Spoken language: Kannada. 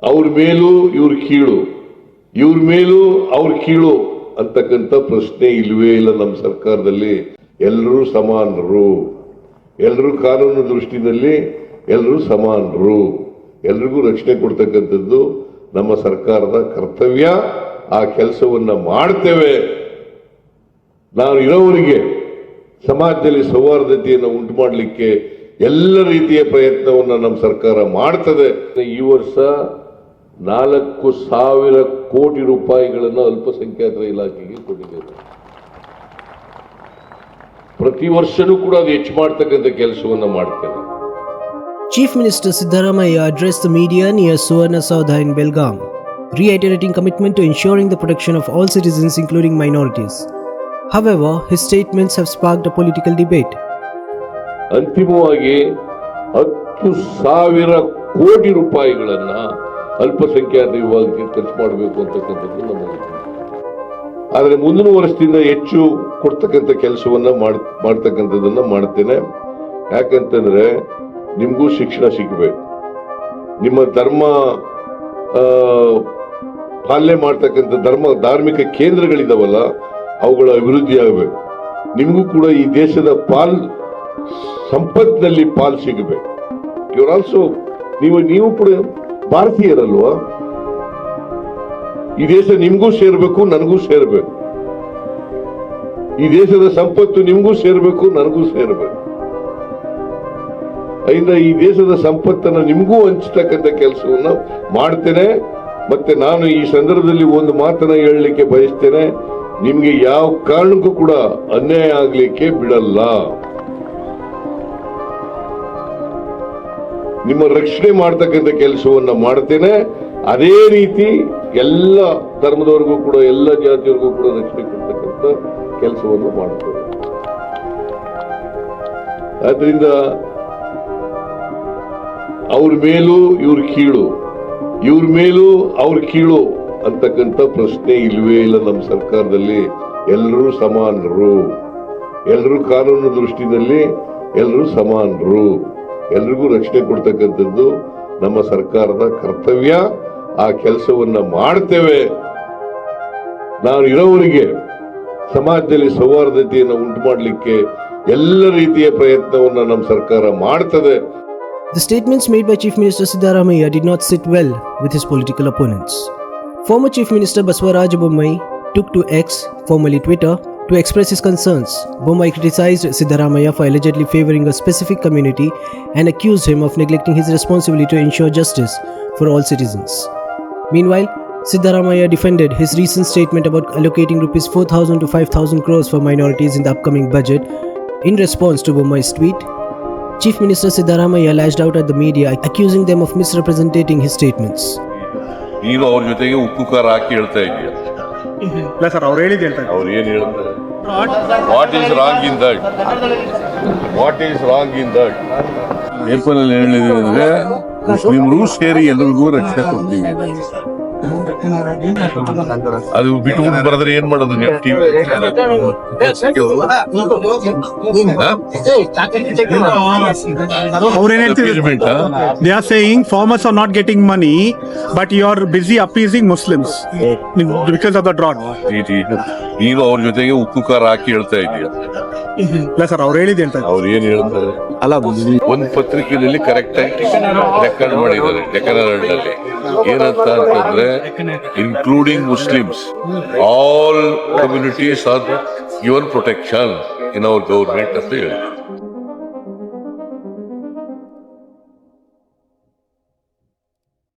ಅವ್ರ ಮೇಲೂ ಇವ್ರ ಕೀಳು, ಇವ್ರ ಮೇಲೂ ಅವ್ರ ಕೀಳು ಅಂತಕ್ಕಂಥ ಪ್ರಶ್ನೆ ಇಲ್ವೇ ಇಲ್ಲ. ನಮ್ಮ ಸರ್ಕಾರದಲ್ಲಿ ಎಲ್ಲರೂ ಸಮಾನರು, ಎಲ್ಲರೂ ಕಾನೂನು ದೃಷ್ಟಿಯಲ್ಲಿ ಎಲ್ಲರೂ ಸಮಾನರು, ಎಲ್ರಿಗೂ ರಕ್ಷಣೆ ಕೊಡ್ತಕ್ಕಂಥದ್ದು ನಮ್ಮ ಸರ್ಕಾರದ ಕರ್ತವ್ಯ. ಆ ಕೆಲಸವನ್ನ ಮಾಡ್ತೇವೆ. ನಾನು ಇರೋವರಿಗೆ ಸಮಾಜದಲ್ಲಿ ಸೌಹಾರ್ದತೆಯನ್ನು ಉಂಟು ಮಾಡಲಿಕ್ಕೆ ಎಲ್ಲ ರೀತಿಯ ಪ್ರಯತ್ನವನ್ನು ನಮ್ಮ ಸರ್ಕಾರ ಮಾಡ್ತದೆ. ಈ ವರ್ಷ 4,000 ಕೋಟಿ ರೂಪಾಯಿಗಳನ್ನು ಅಲ್ಪಸಂಖ್ಯಾತರ ಇಲಾಖೆಗೆ ಕೊಟ್ಟಿದ್ದೇವೆ. ಪ್ರತಿ ವರ್ಷನೂ ಕೂಡ ಅದು ಹೆಚ್ಚು ಮಾಡ್ತಕ್ಕಂಥ ಕೆಲಸವನ್ನ ಮಾಡ್ತೇವೆ. Chief Minister Siddaramaiah addressed the media near Suvarna Soudha in Belgaum, reiterating commitment to ensuring the protection of all citizens including minorities. However, his statements have sparked a political debate. ಅಂತಿಮವಾಗಿ 10,000 ಕೋಟಿ ರೂಪಾಯಿಗಳನ್ನ ಅಲ್ಪಸಂಖ್ಯಾತ ವಿಭಾಗಕ್ಕೆ ಖರ್ಚು ಮಾಡಬೇಕು ಅಂತಕ್ಕಂಥದ್ದು ನಮ್ಮ ಆದರೆ ಮುಂದಿನ ವರ್ಷದಿಂದ ಹೆಚ್ಚು ಕೊಡ್ತಕ್ಕಂಥ ಕೆಲಸವನ್ನ ಮಾಡ್ತಕ್ಕಂಥದ್ದನ್ನ ಮಾಡ್ತೇನೆ. ಯಾಕಂತಂದ್ರೆ ನಿಮ್ಗೂ ಶಿಕ್ಷಣ ಸಿಗಬೇಕು, ನಿಮ್ಮ ಧರ್ಮ ಪಾಲನೆ ಮಾಡ್ತಕ್ಕಂಥ ಧಾರ್ಮಿಕ ಕೇಂದ್ರಗಳಿದಾವಲ್ಲ ಅವುಗಳ ಅಭಿವೃದ್ಧಿ ಆಗಬೇಕು. ನಿಮಗೂ ಕೂಡ ಈ ದೇಶದ ಸಂಪತ್ತಿನಲ್ಲಿ ಪಾಲ್ ಸಿಗಬೇಕು. ಇವ್ರು ಆಲ್ಸೋ ನೀವು ಕೂಡ ಭಾರತೀಯರಲ್ವಾ? ಈ ದೇಶ ನಿಮ್ಗೂ ಸೇರ್ಬೇಕು, ನನಗೂ ಸೇರ್ಬೇಕು. ಈ ದೇಶದ ಸಂಪತ್ತು ನಿಮ್ಗೂ ಸೇರ್ಬೇಕು, ನನಗೂ ಸೇರ್ಬೇಕು. ಅದರಿಂದ ಈ ದೇಶದ ಸಂಪತ್ತನ್ನು ನಿಮಗೂ ಹಂಚತಕ್ಕಂಥ ಕೆಲಸವನ್ನ ಮಾಡ್ತೇನೆ. ಮತ್ತೆ ನಾನು ಈ ಸಂದರ್ಭದಲ್ಲಿ ಒಂದು ಮಾತನ್ನ ಹೇಳಲಿಕ್ಕೆ ಬಯಸ್ತೇನೆ, ನಿಮ್ಗೆ ಯಾವ ಕಾರಣಕ್ಕೂ ಕೂಡ ಅನ್ಯಾಯ ಆಗ್ಲಿಕ್ಕೆ ಬಿಡಲ್ಲ. ನಿಮ್ಮ ರಕ್ಷಣೆ ಮಾಡ್ತಕ್ಕಂಥ ಕೆಲಸವನ್ನ ಮಾಡ್ತೇನೆ. ಅದೇ ರೀತಿ ಎಲ್ಲ ಧರ್ಮದವರೆಗೂ ಕೂಡ ಎಲ್ಲ ಜಾತಿಯವರೆಗೂ ಕೂಡ ರಕ್ಷಣೆ ಕೊಡ್ತಕ್ಕಂಥ ಕೆಲಸವನ್ನು ಮಾಡ್ತೇವೆ. ಆದ್ರಿಂದ ಅವ್ರ ಮೇಲೂ ಇವ್ರ ಕೀಳು, ಇವ್ರ ಮೇಲೂ ಅವ್ರ ಕೀಳು ಅಂತಕ್ಕಂಥ ಪ್ರಶ್ನೆ ಇಲ್ವೇ ಇಲ್ಲ. ನಮ್ಮ ಸರ್ಕಾರದಲ್ಲಿ ಎಲ್ಲರೂ ಸಮಾನರು, ಎಲ್ಲರೂ ಕಾನೂನು ದೃಷ್ಟಿಯಲ್ಲಿ ಎಲ್ಲರೂ ಸಮಾನರು, ಎಲ್ರಿಗೂ ರಕ್ಷಣೆ ಕೊಡ್ತಕ್ಕಂಥದ್ದು ನಮ್ಮ ಸರ್ಕಾರದ ಕರ್ತವ್ಯ. ಆ ಕೆಲಸವನ್ನ ಮಾಡ್ತೇವೆ. ನಾನು ಇರೋವರಿಗೆ ಸಮಾಜದಲ್ಲಿ ಸೌಹಾರ್ದತೆಯನ್ನು ಉಂಟು ಮಾಡಲಿಕ್ಕೆ ಎಲ್ಲ ರೀತಿಯ ಪ್ರಯತ್ನವನ್ನ ನಮ್ಮ ಸರ್ಕಾರ ಮಾಡ್ತದೆ. The statements made by Chief Minister Siddaramaiah did not sit well with his political opponents. Former Chief Minister Basavaraj Bommai took to X, formerly Twitter, to express his concerns. Bommai criticized Siddaramaiah for allegedly favoring a specific community and accused him of neglecting his responsibility to ensure justice for all citizens. Meanwhile, Siddaramaiah defended his recent statement about allocating rupees 4,000 to 5,000 crores for minorities in the upcoming budget. In response to Bommai's tweet, Chief Minister Siddaramaiah lashed out at the media, accusing them of misrepresenting his statements. ನೀನು ಅವ್ರ ಜೊತೆಗೆ ಉಪ್ಪು ಖಾರ ಹಾಕಿ ಹೇಳ್ತಾ ಇದೀಯ. ಇಲ್ಲ ಸರ್, ಅವ್ರು ಹೇಳಿದ್ದು ಹೇಳ್ತಾರೆ. ಅವ್ರು ಏನು ಹೇಳ್ತಾರೆ? What is wrong in that? What is wrong in that? ಪೇಪರಲ್ಲಿ ಹೇಳಿದ್ರೆ ಅಂದ್ರೆ ಮುಸ್ಲಿಮರು ಸೇರಿ ಎಲ್ಲರಿಗೂ ರಕ್ಷಣೆ ಕೊಡ್ತೀವಿ. ಅದು ಬಿಟ್ಬಿಟ್ಟು ಬರೆದ್ರೆ ಏನ್ ಮಾಡೋದು? They are saying farmers are not getting money, but you are busy appeasing Muslims because of the drought. ನೀನು ಅವ್ರ ಜೊತೆಗೆ ಉಪ್ಪು ಖಾರ ಹಾಕಿ ಹೇಳ್ತಾ ಇದೀಯ. ಇಲ್ಲ ಸರ್, ಅವ್ರು ಹೇಳಿದ್ದು ಹೇಳ್ತಾರೆ. ಅವ್ರು ಏನ್ ಹೇಳ್ತಾರೆ? ಅಲ್ಲ, ಒಂದ್ ಪತ್ರಿಕೆಯಲ್ಲಿ ಕರೆಕ್ಟ್ ಆಗಿ ರೆಕಾರ್ಡ್ ಮಾಡಿದ್ದಾರೆ. ಡೆಕ್ಕನ್ ಏನಂತ ಅಂತಂದ್ರೆ, including Muslims, all communities are given protection in our government.